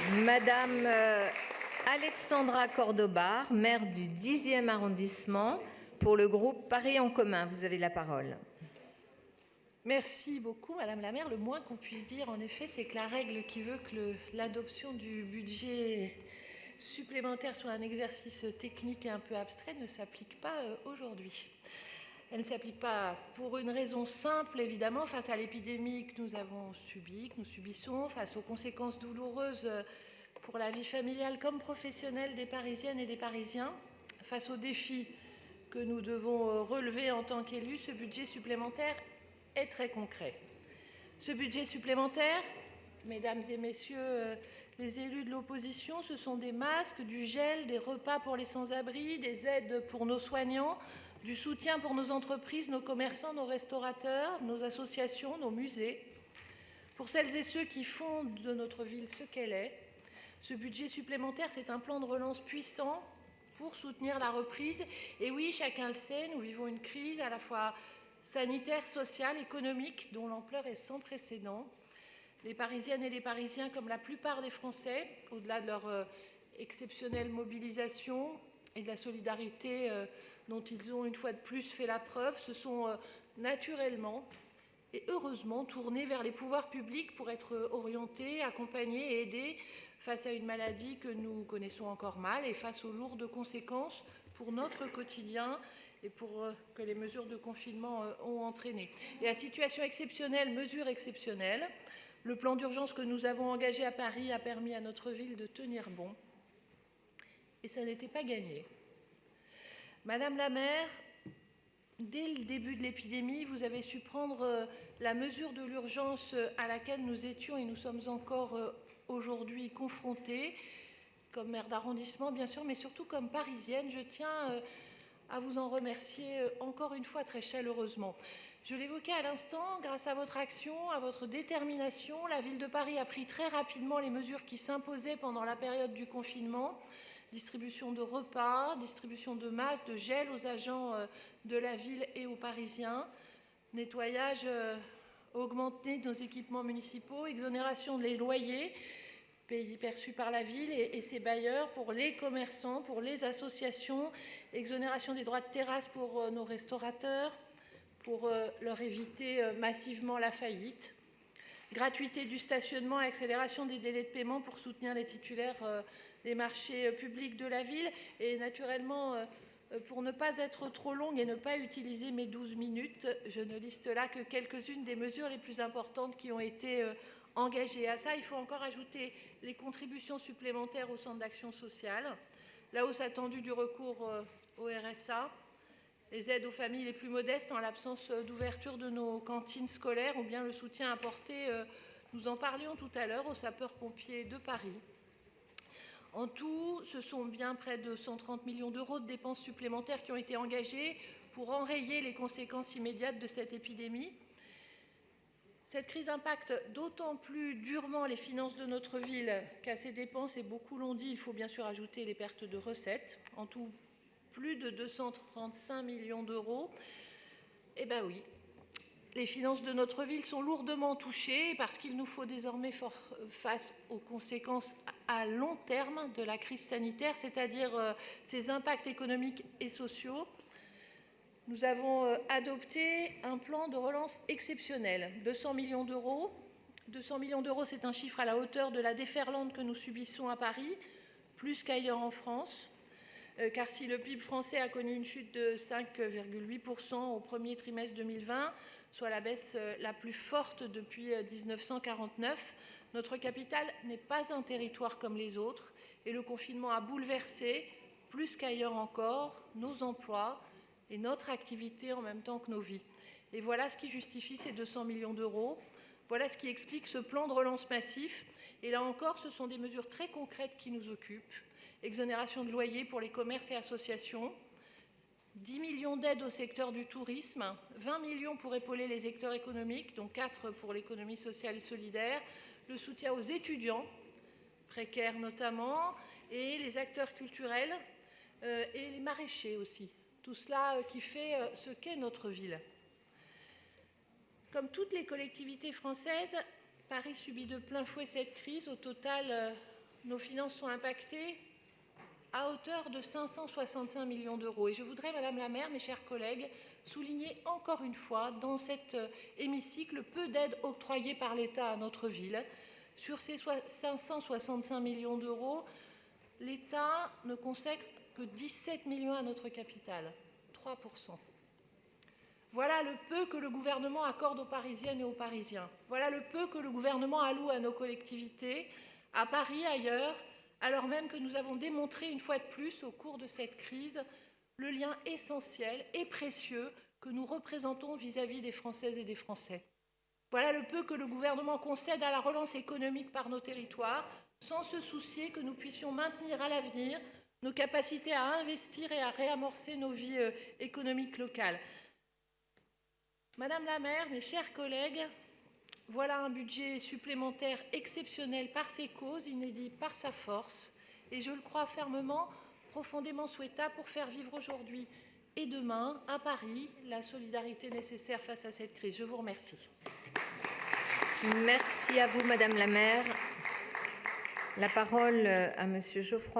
Madame Alexandra Cordobar, maire du 10e arrondissement, pour le groupe Paris en commun. Vous avez la parole. Merci beaucoup, Madame la maire. Le moins qu'on puisse dire, en effet, c'est que la règle qui veut que l'adoption du budget supplémentaire soit un exercice technique et un peu abstrait ne s'applique pas aujourd'hui. Elle ne s'applique pas pour une raison simple, évidemment, face à l'épidémie que nous avons subie, que nous subissons, face aux conséquences douloureuses pour la vie familiale comme professionnelle des Parisiennes et des Parisiens, face aux défis que nous devons relever en tant qu'élus. Ce budget supplémentaire est très concret. Ce budget supplémentaire, mesdames et messieurs les élus de l'opposition, ce sont des masques, du gel, des repas pour les sans-abri, des aides pour nos soignants, du soutien pour nos entreprises, nos commerçants, nos restaurateurs, nos associations, nos musées. Pour celles et ceux qui font de notre ville ce qu'elle est, ce budget supplémentaire, c'est un plan de relance puissant pour soutenir la reprise. Et oui, chacun le sait, nous vivons une crise à la fois sanitaire, sociale, économique, dont l'ampleur est sans précédent. Les Parisiennes et les Parisiens, comme la plupart des Français, au-delà de leur exceptionnelle mobilisation et de la solidarité dont ils ont une fois de plus fait la preuve, se sont naturellement et heureusement tournés vers les pouvoirs publics pour être orientés, accompagnés et aidés face à une maladie que nous connaissons encore mal et face aux lourdes conséquences pour notre quotidien et pour que les mesures de confinement ont entraîné. Et à situation exceptionnelle, mesure exceptionnelle, le plan d'urgence que nous avons engagé à Paris a permis à notre ville de tenir bon. Et ça n'était pas gagné. Madame la maire, dès le début de l'épidémie, vous avez su prendre la mesure de l'urgence à laquelle nous étions et nous sommes encore aujourd'hui confrontés, comme maire d'arrondissement bien sûr, mais surtout comme parisienne. Je tiens à vous en remercier encore une fois très chaleureusement. Je l'évoquais à l'instant, grâce à votre action, à votre détermination, la ville de Paris a pris très rapidement les mesures qui s'imposaient pendant la période du confinement. Distribution de repas, distribution de masques, de gel aux agents de la ville et aux Parisiens, nettoyage augmenté de nos équipements municipaux, exonération des loyers pays perçus par la ville et ses bailleurs pour les commerçants, pour les associations, exonération des droits de terrasse pour nos restaurateurs, pour leur éviter massivement la faillite, gratuité du stationnement, accélération des délais de paiement pour soutenir les titulaires des marchés publics de la ville et naturellement, pour ne pas être trop longue et ne pas utiliser mes 12 minutes, je ne liste là que quelques-unes des mesures les plus importantes qui ont été engagées. À ça, il faut encore ajouter les contributions supplémentaires au centre d'action sociale, la hausse attendue du recours au RSA, les aides aux familles les plus modestes en l'absence d'ouverture de nos cantines scolaires ou bien le soutien apporté, nous en parlions tout à l'heure, aux sapeurs-pompiers de Paris. En tout, ce sont bien près de 130 millions d'euros de dépenses supplémentaires qui ont été engagées pour enrayer les conséquences immédiates de cette épidémie. Cette crise impacte d'autant plus durement les finances de notre ville qu'à ces dépenses, et beaucoup l'ont dit, il faut bien sûr ajouter les pertes de recettes. En tout, plus de 235 millions d'euros. Eh bien oui, les finances de notre ville sont lourdement touchées parce qu'il nous faut désormais face aux conséquences à long terme de la crise sanitaire, c'est-à-dire ses impacts économiques et sociaux. Nous avons adopté un plan de relance exceptionnel, 200 millions d'euros. 200 millions d'euros, c'est un chiffre à la hauteur de la déferlante que nous subissons à Paris, plus qu'ailleurs en France. Car si le PIB français a connu une chute de 5,8% au premier trimestre 2020, soit la baisse la plus forte depuis 1949, notre capitale n'est pas un territoire comme les autres et le confinement a bouleversé, plus qu'ailleurs encore, nos emplois et notre activité en même temps que nos vies. Et voilà ce qui justifie ces 200 millions d'euros. Voilà ce qui explique ce plan de relance massif. Et là encore, ce sont des mesures très concrètes qui nous occupent. Exonération de loyer pour les commerces et associations, 10 millions d'aides au secteur du tourisme, 20 millions pour épauler les secteurs économiques, dont 4 pour l'économie sociale et solidaire, le soutien aux étudiants, précaires notamment, et les acteurs culturels et les maraîchers aussi. Tout cela qui fait ce qu'est notre ville. Comme toutes les collectivités françaises, Paris subit de plein fouet cette crise. Au total, nos finances sont impactées à hauteur de 565 millions d'euros. Et je voudrais, Madame la maire, mes chers collègues, souligner encore une fois dans cet hémicycle le peu d'aide octroyée par l'État à notre ville. Sur ces 565 millions d'euros, l'État ne consacre que 17 millions à notre capitale, 3%. Voilà le peu que le gouvernement accorde aux Parisiennes et aux Parisiens. Voilà le peu que le gouvernement alloue à nos collectivités, à Paris, ailleurs, alors même que nous avons démontré une fois de plus au cours de cette crise le lien essentiel et précieux que nous représentons vis-à-vis des Françaises et des Français. Voilà le peu que le gouvernement concède à la relance économique par nos territoires, sans se soucier que nous puissions maintenir à l'avenir nos capacités à investir et à réamorcer nos vies économiques locales. Madame la maire, mes chers collègues, voilà un budget supplémentaire exceptionnel par ses causes, inédit par sa force, et je le crois fermement, profondément souhaitable pour faire vivre aujourd'hui et demain, à Paris, la solidarité nécessaire face à cette crise. Je vous remercie. Merci à vous, Madame la maire. La parole à Monsieur Geoffroy